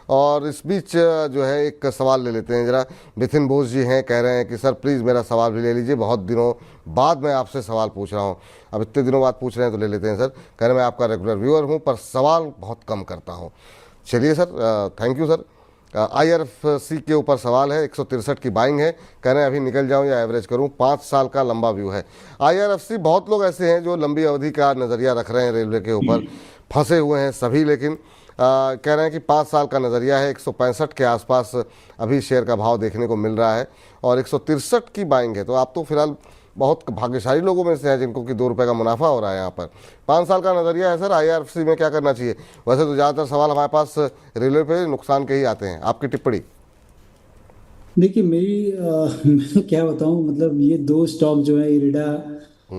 और इस बीच जो है एक सवाल ले लेते हैं जरा। मिथिन बोस जी हैं, कह रहे हैं कि सर प्लीज़ मेरा सवाल भी ले लीजिए, बहुत दिनों बाद मैं आपसे सवाल पूछ रहा हूँ। अब इतने दिनों बाद पूछ रहे हैं तो ले लेते हैं सर। कह रहे हैं मैं आपका रेगुलर व्यूअर हूँ पर सवाल बहुत कम करता हूँ। चलिए sir, thank you sir. IRFC के ऊपर सवाल है, 163 की बाइंग है। कह रहे हैं अभी निकल जाऊं या एवरेज करूं, 5 साल का लंबा व्यू है। IRFC, बहुत लोग ऐसे हैं जो लंबी अवधि का नज़रिया रख रहे हैं रेलवे के ऊपर, फंसे हुए हैं सभी, लेकिन कह रहे हैं कि 5 साल का नज़रिया है। 165 के आसपास अभी शेयर का भाव देखने को मिल रहा है और 163 की बाइंग है। तो आप तो फिलहाल बहुत भाग्यशाली लोगों में से हैं जिनको कि 2 रुपये का मुनाफा हो रहा है यहाँ पर। 5 साल का नज़रिया है सर, IRFC में क्या करना चाहिए? वैसे तो ज़्यादातर सवाल हमारे पास रेलवे पे नुकसान के ही आते हैं, आपकी टिप्पणी। देखिए मैं क्या बताऊं, मतलब ये दो स्टॉक जो है, इरिडा,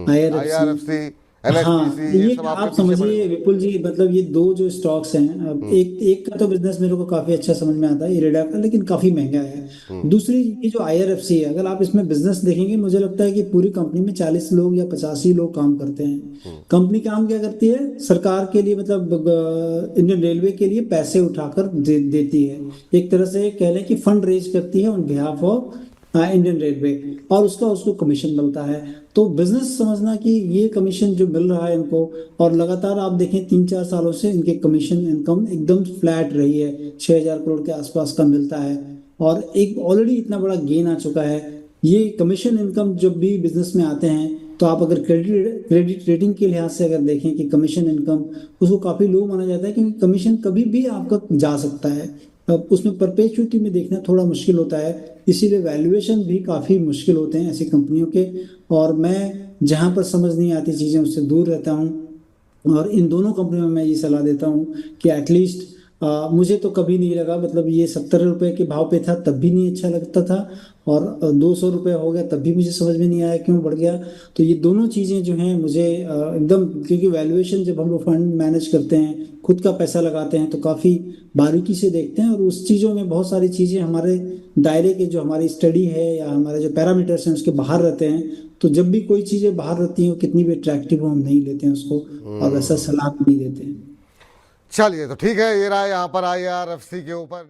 आईआरएफसी। IRFC, हाँ, NHPC, ये ये सब आपके आप पीछे पड़े समझिए हुए विपुल जी, मतलब ये दो जो स्टॉक्स हैं, अब हैं। एक एक का तो बिजनेस मेरे को काफी अच्छा समझ में आता है, इरेडा का, लेकिन काफी महंगा है। हम्म, दूसरी ये जो आईआरएफसी है, अगर आप इसमें बिजनेस देखेंगे, मुझे लगता है कि पूरी कंपनी में 40 लोग या 85 लोग काम करते हैं। हम्म, कंपनी काम क्या करती है? सरकार के लिए, मतलब इंडियन रेलवे के लिए पैसे उठाकर देती है। एक तरह से कह लें कि फंड रेज करती है on behalf of Indian railway, और उसका उसको कमीशन मिलता है। तो बिजनेस समझना कि ये कमीशन जो मिल रहा है इनको, और लगातार आप देखें 3-4 सालों से इनके कमीशन इनकम एकदम फ्लैट रही है, 6,000 करोड़ के आसपास का मिलता है, और एक ऑलरेडी इतना बड़ा गेन आ चुका है। ये कमीशन इनकम जब भी बिजनेस में आते हैं, तो आप अगर क्रेडिट रेटिंग के लिहाज से अगर देखें कि कमीशन इनकम, उसको काफी लो माना जाता है, क्योंकि कमीशन कभी भी आपका जा सकता है। अब उसमें परपेचुइटी में देखना थोड़ा मुश्किल होता है, इसीलिए वैल्यूएशन भी काफी मुश्किल होते हैं ऐसी कंपनियों के। और मैं जहां पर समझ नहीं आती चीजें, उससे दूर रहता हूँ। और इन दोनों कंपनियों में मैं ये सलाह देता हूँ कि एटलीस्ट, मुझे तो कभी नहीं लगा, मतलब ये 70 रुपए के भाव पे था तब भी नहीं अच्छा लगता था, और 200 रुपये हो गया तब भी मुझे समझ में नहीं आया क्यों बढ़ गया। तो ये दोनों चीजें जो हैं मुझे एकदम, क्योंकि वैल्यूएशन जब हम लोग फंड मैनेज करते हैं, खुद का पैसा लगाते हैं, तो काफी बारीकी से देखते हैं, और उस चीजों में बहुत सारी चीजें हमारे दायरे के, जो हमारी स्टडी है या हमारे जो पैरामीटर्स हैं उसके बाहर रहते हैं। तो जब भी कोई चीजें बाहर रहती हैं, कितनी भी अट्रैक्टिव हो, हम नहीं लेते हैं उसको, और वैसा हम्म। सलाह भी नहीं देते हैं। चलिए तो ठीक है, ये रहा यहाँ पर IRFC के ऊपर।